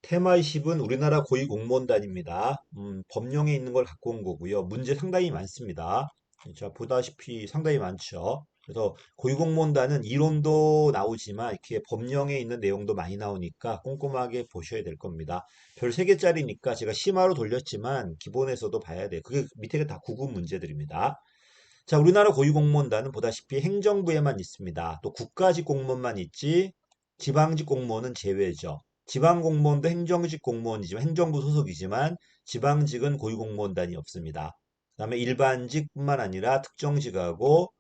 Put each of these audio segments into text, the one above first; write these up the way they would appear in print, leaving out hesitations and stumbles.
테마 20은 우리나라 고위공무원단입니다. 법령에 있는 걸 갖고 온 거고요. 문제 상당히 많습니다. 자, 보다시피 상당히 많죠. 그래서 고위공무원단은 이론도 나오지만 이렇게 법령에 있는 내용도 많이 나오니까 꼼꼼하게 보셔야 될 겁니다. 별 3개짜리니까 제가 심화로 돌렸지만 기본에서도 봐야 돼요. 그게 밑에가 다 구급 문제들입니다. 자, 우리나라 고위공무원단은 보다시피 행정부에만 있습니다. 또 국가직 공무원만 있지 지방직 공무원은 제외죠. 지방공무원도 행정직 공무원이지만 행정부 소속이지만 지방직은 고위공무원단이 없습니다. 그다음에 일반직뿐만 아니라 특정직하고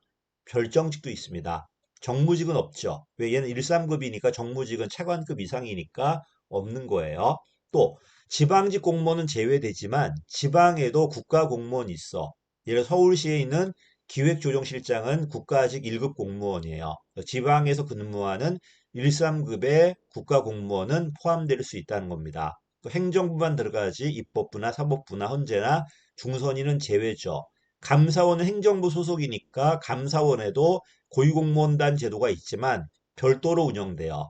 별정직도 있습니다. 정무직은 없죠. 왜 얘는 1, 3급이니까 정무직은 차관급 이상이니까 없는 거예요. 또 지방직 공무원은 제외되지만 지방에도 국가공무원이 있어. 예를 들어 서울시에 있는 기획조정실장은 국가직 1급 공무원이에요. 지방에서 근무하는 1, 3급의 국가공무원은 포함될 수 있다는 겁니다. 또 행정부만 들어가지 입법부나 사법부나 헌재나 중선인은 제외죠. 감사원은 행정부 소속이니까 감사원에도 고위공무원단 제도가 있지만 별도로 운영돼요.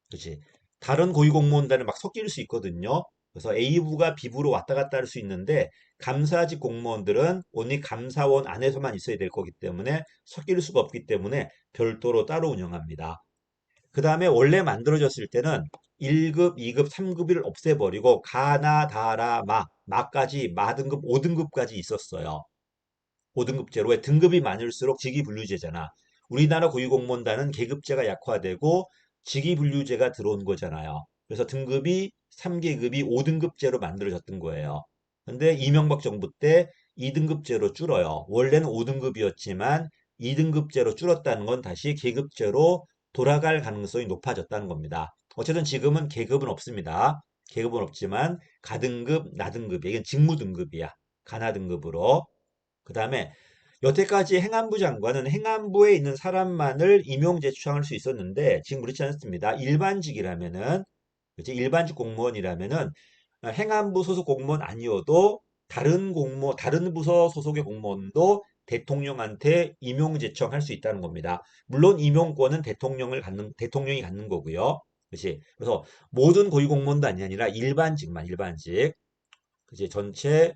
그렇지. 다른 고위공무원단은 막 섞일 수 있거든요. 그래서 A부가 B부로 왔다 갔다 할 수 있는데 감사직 공무원들은 오직 감사원 안에서만 있어야 될 거기 때문에 섞일 수가 없기 때문에 별도로 따로 운영합니다. 그 다음에 원래 만들어졌을 때는 1급, 2급, 3급을 없애버리고 가나, 다라, 마까지 마등급, 5등급까지 있었어요. 5등급제로 왜 등급이 많을수록 직위분류제잖아. 우리나라 고위공무원단은 계급제가 약화되고 직위분류제가 들어온 거잖아요. 그래서 등급이 3계급이 5등급제로 만들어졌던 거예요. 근데 이명박 정부 때 2등급제로 줄어요. 원래는 5등급이었지만 2등급제로 줄었다는 건 다시 계급제로 돌아갈 가능성이 높아졌다는 겁니다. 어쨌든 지금은 계급은 없습니다. 계급은 없지만 가등급, 나등급, 이건 직무등급이야. 가나등급으로. 그 다음에 여태까지 행안부 장관은 행안부에 있는 사람만을 임용 제청할 수 있었는데 지금 그렇지 않습니다. 일반직이라면은 그치? 일반직 공무원이라면은 행안부 소속 공무원 아니어도 다른 부서 소속의 공무원도 대통령한테 임용 제청할 수 있다는 겁니다. 물론 임용권은 대통령이 갖는 거고요. 그렇지? 그래서 모든 고위공무원단이 아니라 일반직. 그치? 전체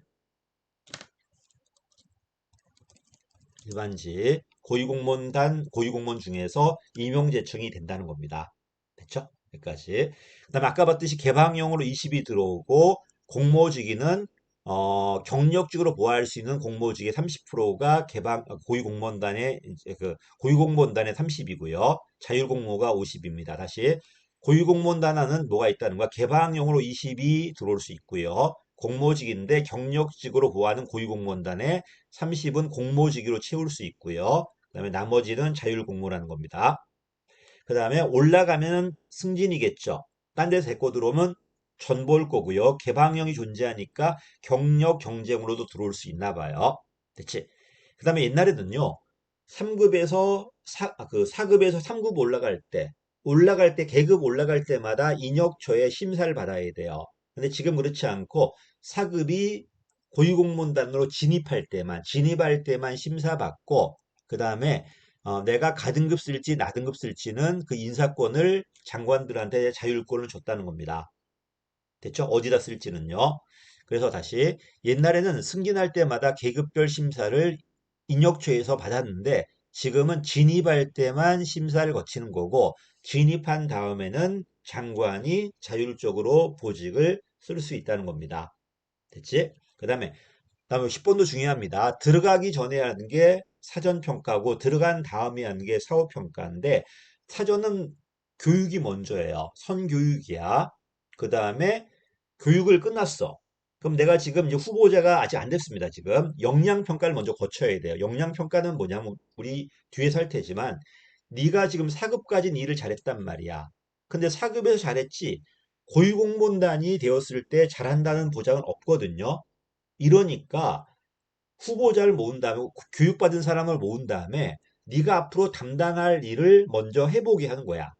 일반직 고위공무원 중에서 임용 제청이 된다는 겁니다. 됐죠? 여기까지. 그다음에 아까 봤듯이 개방형으로 20이 들어오고 공모직위는 경력직으로 보호할 수 있는 공모직의 30%가 고위공무원단의 이제 그 고위공무원단의 30이고요. 자율공모가 50입니다. 다시 고위공무원단 안은 뭐가 있다는 거야? 개방형으로 20이 들어올 수 있고요. 공모직인데 경력직으로 보호하는 고위공무원단의 30은 공모직으로 채울 수 있고요. 그다음에 나머지는 자율공모라는 겁니다. 그 다음에 올라가면 승진이겠죠. 딴 데서 데리고 들어오면 전볼 거고요. 개방형이 존재하니까 경력 경쟁으로도 들어올 수 있나 봐요. 됐지? 그 다음에 옛날에는요. 3급에서 4급에서 3급 올라갈 때 계급 올라갈 때마다 인역처에 심사를 받아야 돼요. 근데 지금 그렇지 않고 4급이 고위공무원단으로 진입할 때만 심사받고 그 다음에 내가 가등급 쓸지 나등급 쓸지는 그 인사권을 장관들한테 자율권을 줬다는 겁니다. 됐죠? 어디다 쓸지는요. 그래서 다시 옛날에는 승진할 때마다 계급별 심사를 인력처에서 받았는데 지금은 진입할 때만 심사를 거치는 거고 진입한 다음에는 장관이 자율적으로 보직을 쓸 수 있다는 겁니다. 됐지? 그다음에 10번도 중요합니다. 들어가기 전에 하는 게 사전평가고 들어간 다음에 하는 게 사후평가인데 사전은 교육이 먼저예요. 선교육이야. 그 다음에 교육을 끝났어. 그럼 내가 지금 이제 후보자가 아직 안 됐습니다. 지금 역량평가를 먼저 거쳐야 돼요. 역량평가는 뭐냐면 우리 뒤에서 할 테지만 네가 지금 4급까지는 일을 잘했단 말이야. 근데 4급에서 잘했지 고위공무원단이 되었을 때 잘한다는 보장은 없거든요. 이러니까 후보자를 모은 다음에 교육받은 사람을 모은 다음에 네가 앞으로 담당할 일을 먼저 해보게 하는 거야.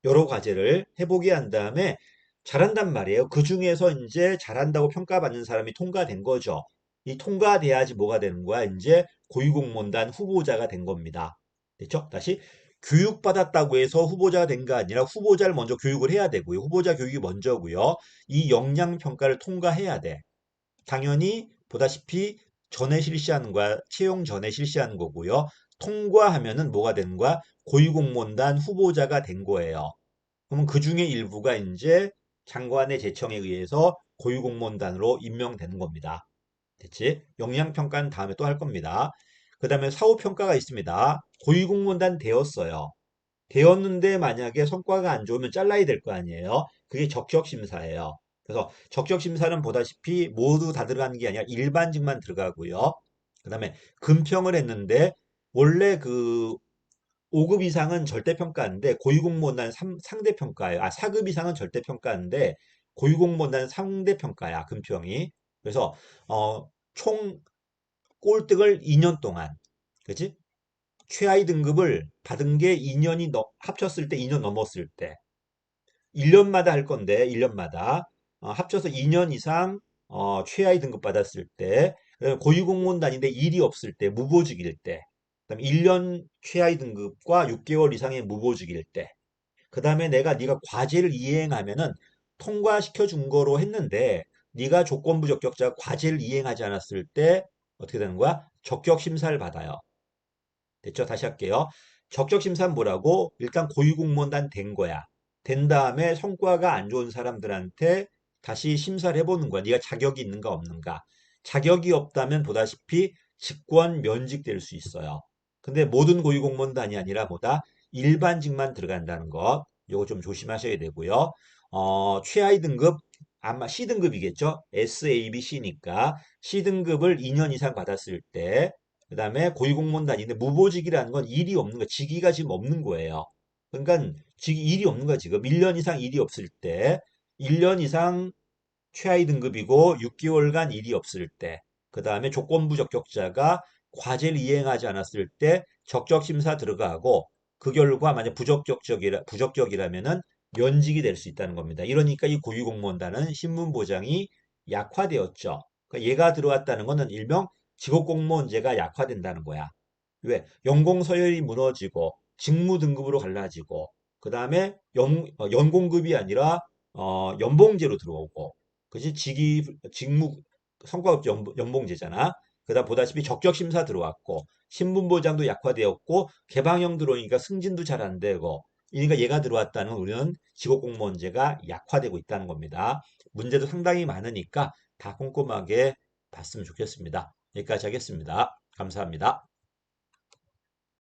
여러 과제를 해보게 한 다음에 잘한단 말이에요. 그 중에서 이제 잘한다고 평가받는 사람이 통과된 거죠. 이 통과돼야지 뭐가 되는 거야? 이제 고위공무원단 후보자가 된 겁니다. 됐죠? 다시 교육받았다고 해서 후보자가 된 거 아니라 후보자를 먼저 교육을 해야 되고요. 후보자 교육이 먼저고요. 이 역량평가를 통과해야 돼. 당연히 보다시피 전에 실시하는 거야. 채용 전에 실시하는 거고요. 통과하면은 뭐가 되는 거야? 고위공무원단 후보자가 된 거예요. 그러면 그 중에 일부가 이제 장관의 제청에 의해서 고위공무원단으로 임명되는 겁니다. 됐지? 역량평가는 다음에 또 할 겁니다. 그 다음에 사후평가가 있습니다. 고위공무원단 되었어요. 되었는데 만약에 성과가 안 좋으면 잘라야 될 거 아니에요. 그게 적격심사예요. 그래서 적격심사는 보다시피 모두 다 들어가는 게 아니라 일반직만 들어가고요. 그 다음에 금평을 했는데 원래 그 5급 이상은 절대평가인데 고위공무원단 상대평가예요. 4급 이상은 절대평가인데 고위공무원단 상대평가야, 금평이. 그래서 총 꼴등을 2년 동안, 그치? 최하위 등급을 받은 게 2년이 합쳤을 때 2년 넘었을 때 1년마다 할 건데 1년마다 합쳐서 2년 이상 최하위 등급 받았을 때 그다음에 고위공무원단인데 일이 없을 때 무보직일 때 그다음에 1년 최하위 등급과 6개월 이상의 무보직일 때 그다음에 네가 과제를 이행하면은 통과시켜 준 거로 했는데 네가 조건부 적격자 과제를 이행하지 않았을 때 어떻게 되는 거야? 적격 심사를 받아요. 됐죠? 다시 할게요. 적격 심사는 뭐라고? 일단 고위공무원단 된 거야. 된 다음에 성과가 안 좋은 사람들한테 다시 심사를 해보는 거야. 네가 자격이 있는가 없는가. 자격이 없다면 보다시피 직권 면직될 수 있어요. 근데 모든 고위공무원단이 아니라 뭐다? 일반직만 들어간다는 것. 요거 좀 조심하셔야 되고요. 최하위 등급 아마 C등급이겠죠? SABC니까 C등급을 2년 이상 받았을 때 그다음에 고위공무원단인데 무보직이라는 건 일이 없는 거, 직위가 지금 없는 거예요. 그러니까 일이 없는 거야, 지금. 1년 이상 일이 없을 때, 1년 이상 최하위 등급이고 6개월간 일이 없을 때, 그다음에 조건부 적격자가 과제를 이행하지 않았을 때 적격 심사 들어가고 그 결과 만약 부적격이라면은 면직이 될 수 있다는 겁니다. 이러니까 이 고위공무원단은 신분 보장이 약화되었죠. 그러니까 얘가 들어왔다는 것은 일명 직업공무원제가 약화된다는 거야. 왜? 연공 서열이 무너지고 직무 등급으로 갈라지고 그다음에 연공급이 아니라 연봉제로 들어오고 그지 직무 성과급 연봉제잖아. 그다 보다시피 적격 심사 들어왔고 신분 보장도 약화되었고 개방형 들어오니까 승진도 잘 안 되고 그러니까 얘가 들어왔다는 우리는 직업공무원제가 약화되고 있다는 겁니다. 문제도 상당히 많으니까 다 꼼꼼하게 봤으면 좋겠습니다. 여기까지 하겠습니다. 감사합니다.